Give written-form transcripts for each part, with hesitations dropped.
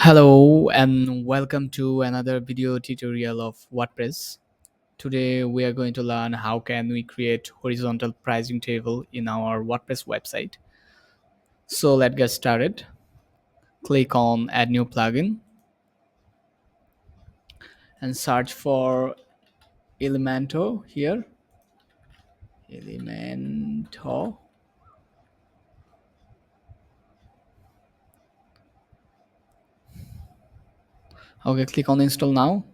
Hello and welcome to another video tutorial of WordPress. Today we are going to learn how can we create horizontal pricing table in our WordPress website. So let's get started. Click on add new plugin and search for Elementor here. Elementor. Okay, click on install now.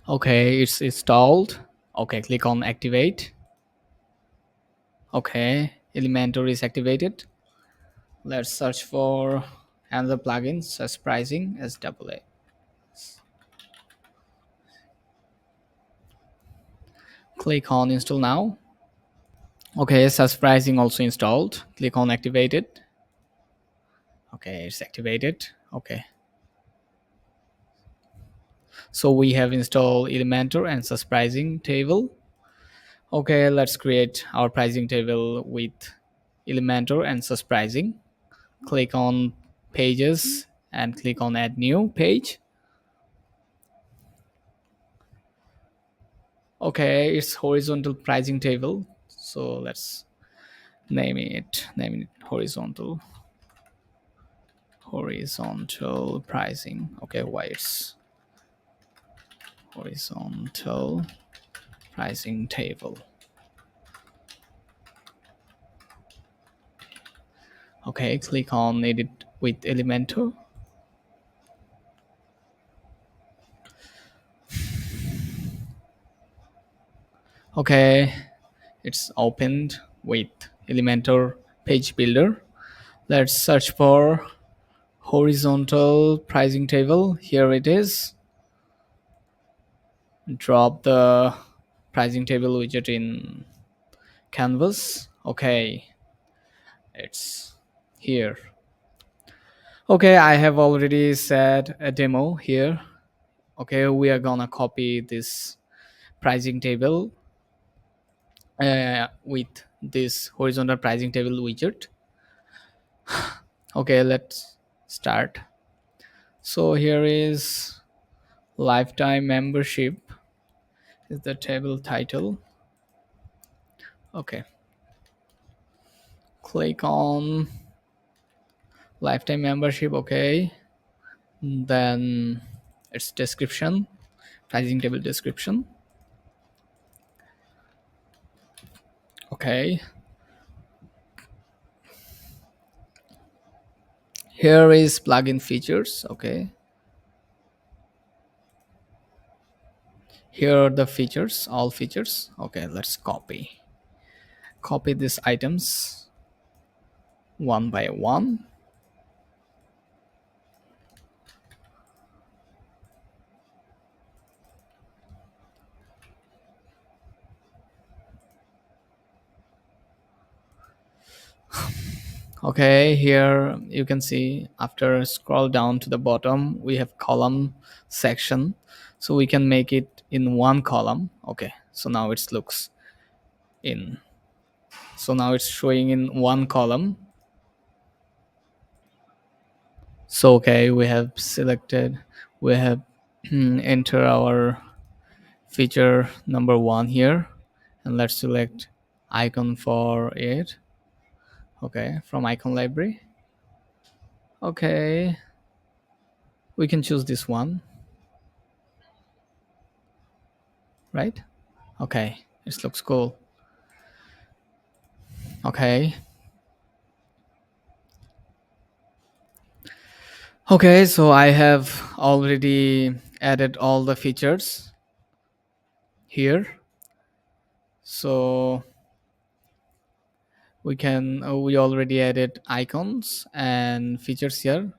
Okay, it's installed. Okay, click on activate. Okay, Elementor is activated. Let's search for another plugin, SaasPricing SAA. Click on install now. Okay, SaasPricing also installed. Click on activate it. Okay, it's activated. Okay, so we have installed Elementor and SaasPricing table. Okay, let's create our pricing table with Elementor and SaasPricing. Click on pages and click on add new page. Okay, it's horizontal pricing table. So let's name it horizontal pricing. Okay, why it's horizontal pricing table. Okay, click on edit with Elementor. Okay, it's opened with Elementor page builder. Let's search for horizontal pricing table. Here it is. Drop the pricing table widget in canvas. Okay, it's here. Okay, I have already set a demo here. Okay, we are gonna copy this pricing table with this horizontal pricing table widget. Okay, let's start. So here is lifetime membership is the table title. Okay, click on lifetime membership. Okay, then its description, pricing table description. Okay, here is plugin features. Okay, here are the features, all features. Okay, let's copy these items one by one. Okay, here you can see after scroll down to the bottom we have column section, so we can make it in one column. Okay, so now it looks in, so now it's showing in one column. So okay, we have selected, we have enter our feature number one here, and let's select icon for it. Okay, from icon library. Okay, we can choose this one, right? Okay, it looks cool. Okay, okay, so I have already added all the features here. So we already added icons and features here.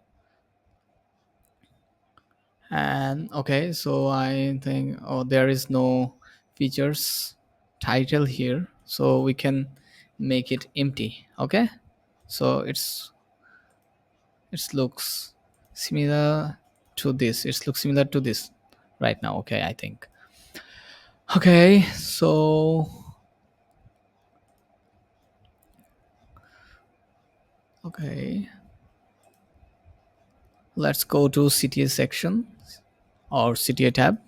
And okay, so I think, oh, there is no features title here, so we can make it empty. Okay, so it looks similar to this, it looks similar to this right now. Okay, I think. Okay, so okay, Let's go to CTA section or CTA tab.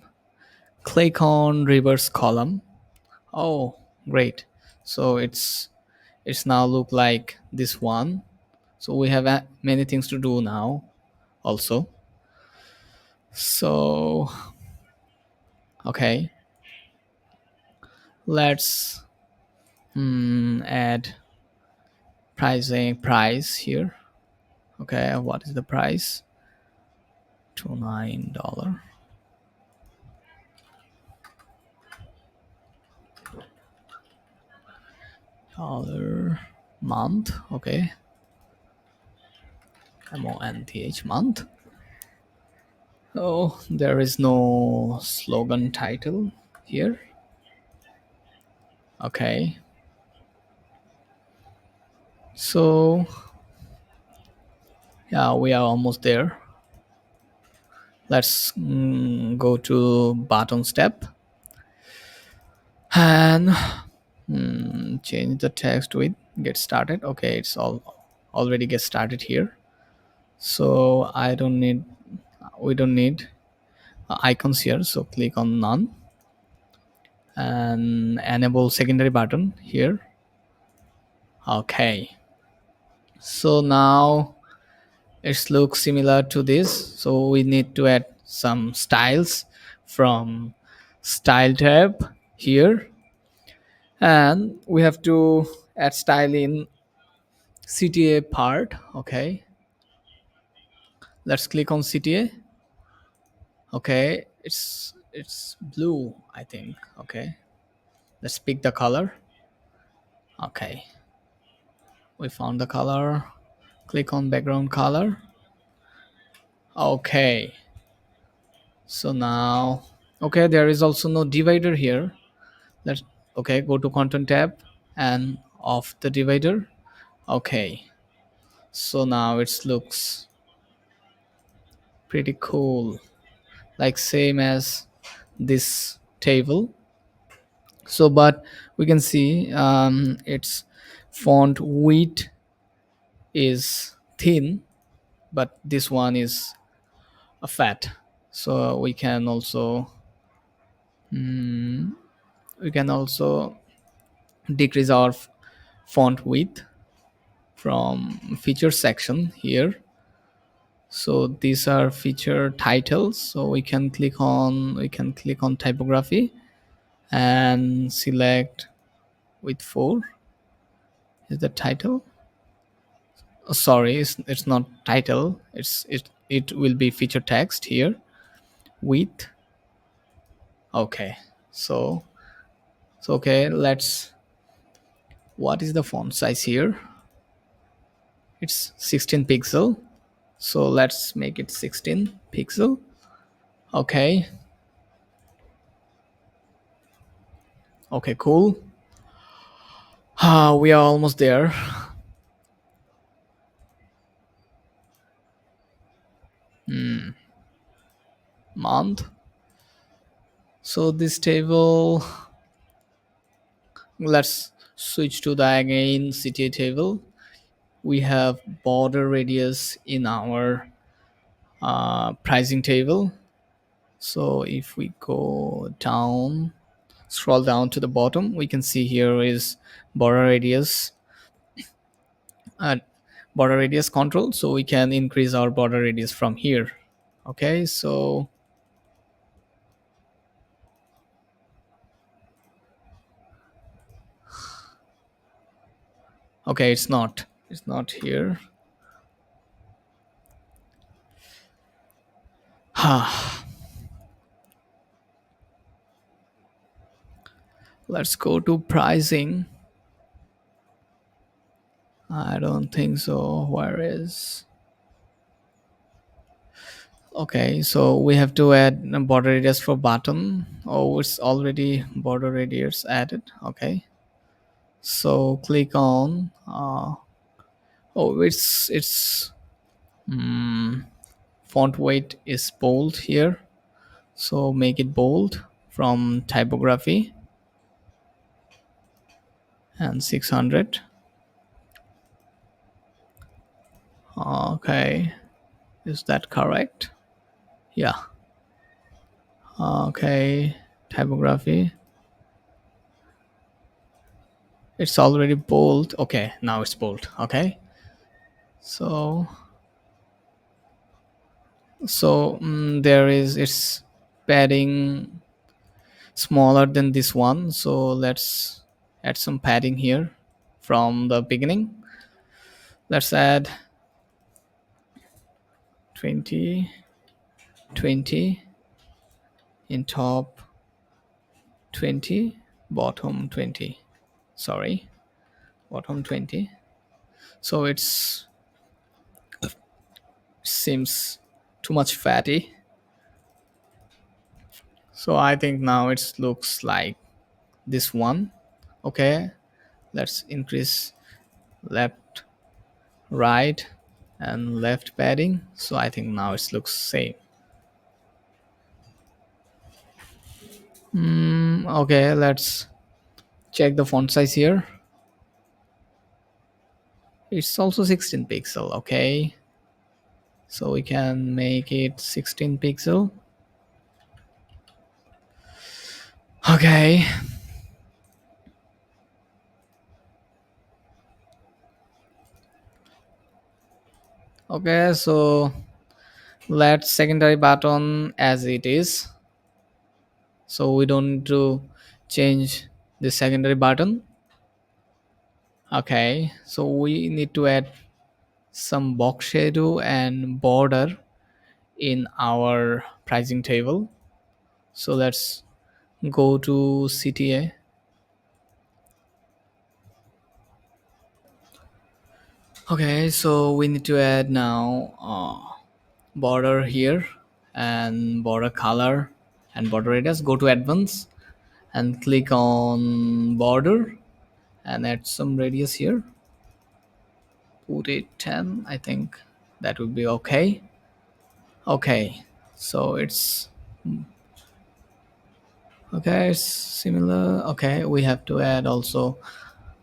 Click on reverse column. Oh, great. So it's now look like this one. So we have many things to do now also. So okay, let's add pricing price here. Okay, what is the price? $29 dollar month. Okay, month month. Oh, there is no slogan title here. Okay, so yeah, we are almost there. Let's go to button step and change the text with get started. Okay, it's all already get started here. So I don't need we don't need icons here. So click on none and enable secondary button here. Okay, so now it looks similar to this. So we need to add some styles from style tab here, and we have to add style in CTA part. Okay, let's click on CTA. Okay, it's blue, I think. Okay, let's pick the color. Okay, we found the color. Click on background color. Okay, so now okay, there is also no divider here. Let's okay, go to content tab and off the divider. Okay, so now it looks pretty cool, like same as this table. So but we can see its font width is thin, but this one is a fat. So we can also decrease our font width from feature section here. So these are feature titles, so we can click on typography and select with 4 is the title. Oh, sorry, it's not title, it will be feature text here with. Okay, so okay, let's what is the font size here? It's 16 pixel, so let's make it 16 pixel. Okay, okay, cool. We are almost there. Month. So this table, let's switch to the again CTA table. We have border radius in our pricing table. So if we go down, scroll down to the bottom, we can see here is border radius, uh, border radius control. So we can increase our border radius from here. Okay, so okay, it's not here. Let's go to pricing. I don't think so. Where is? Okay, so we have to add a border radius for button. Oh, it's already border radius added. Okay, so click on. Oh, it's font weight is bold here. So make it bold from typography and 600. Okay, Is that correct? Yeah. Okay. Typography. It's already bold. Okay, now it's bold. Okay. So there is it's padding smaller than this one. So let's add some padding here from the beginning. Let's add 20, 20 in top, 20 bottom, 20. Sorry, bottom 20. So it's seems too much fatty. So I think now it looks like this one. Okay, let's increase left, right, and left padding. So I think now it looks same. Okay, let's check the font size here. It's also 16 pixel. Okay, so we can make it 16 pixel. Okay. Okay, so let's secondary button as it is. So we don't need to change the secondary button. Okay, so we need to add some box shadow and border in our pricing table. So let's go to CTA. Okay, so we need to add now border here and border color and border radius. Go to advanced and click on border and add some radius here. Put it 10. I think that would be okay. Okay, so it's okay, it's similar. Okay, we have to add also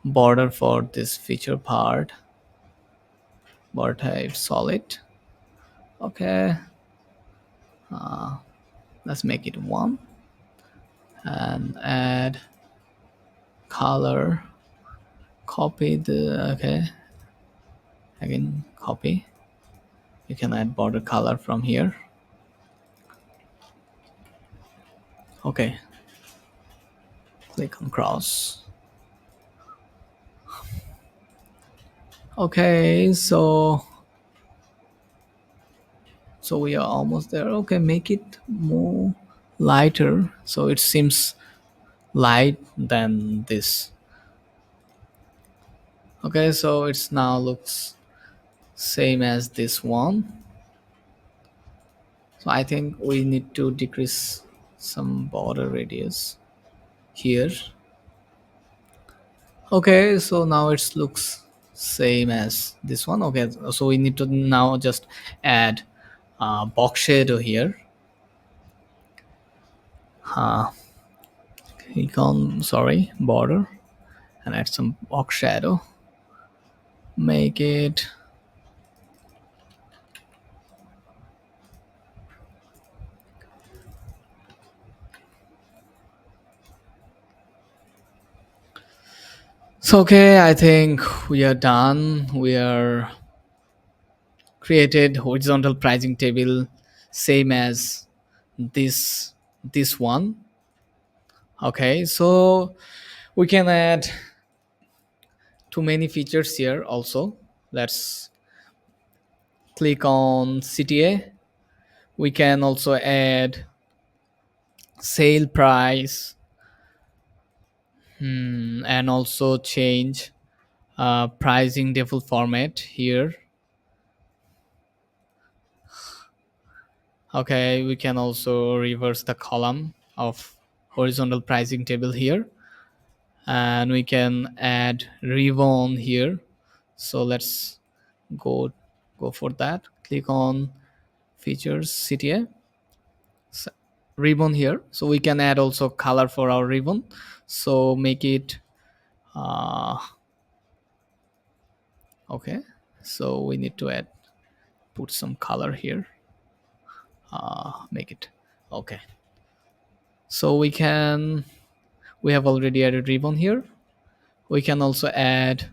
border for this feature part. Border type solid. Okay, let's make it 1 and add color. Copy the okay, again copy. You can add border color from here. Okay, click on cross. Okay, so we are almost there. Okay, make it more lighter so it seems light than this. Okay, so it's now looks same as this one. So I think we need to decrease some border radius here. Okay, so now it looks same as this one. Okay, so we need to now just add box shadow here. Click on sorry border and add some box shadow. Make it so. Okay, I think we are done. We are created horizontal pricing table same as this one. Okay, so we can add too many features here also. Let's click on CTA. We can also add sale price, and also change pricing default format here. Okay, we can also reverse the column of horizontal pricing table here, and we can add ribbon here. So let's go go for that. Click on features CTA, ribbon here. So we can add also color for our ribbon. So make it okay. So we need to add put some color here. Make it okay. So we have already added ribbon here. We can also add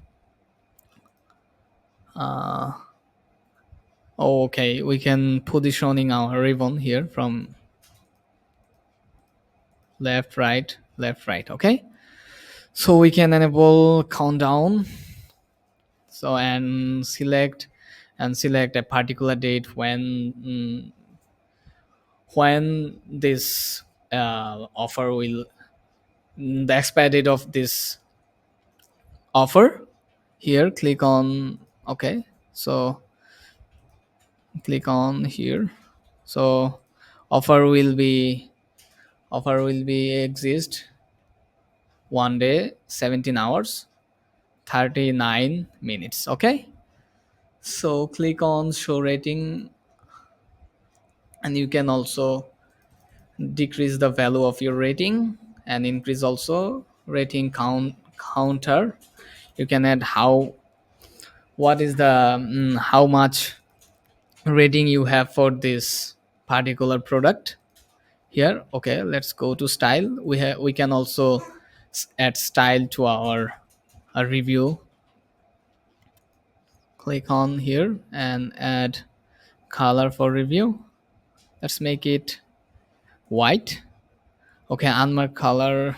okay, we can positioning our ribbon here from left right. Okay, so we can enable countdown. So and select a particular date when this offer will the expire date of this offer. Here click on okay, so click on here. So offer will be exist 1 day 17 hours 39 minutes. Okay, so click on show rating, and you can also decrease the value of your rating and increase also rating counter. You can add what is the how much rating you have for this particular product here. Okay, let's go to style. We can also add style to our review. Click on here and add color for review. Let's make it white. Okay, unmarked color,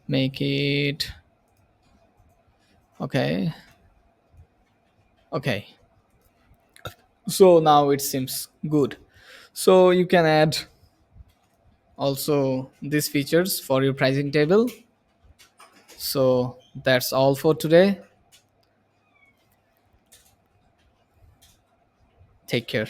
make it okay. Okay, so now it seems good. So you can add also these features for your pricing table. So that's all for today. Take care.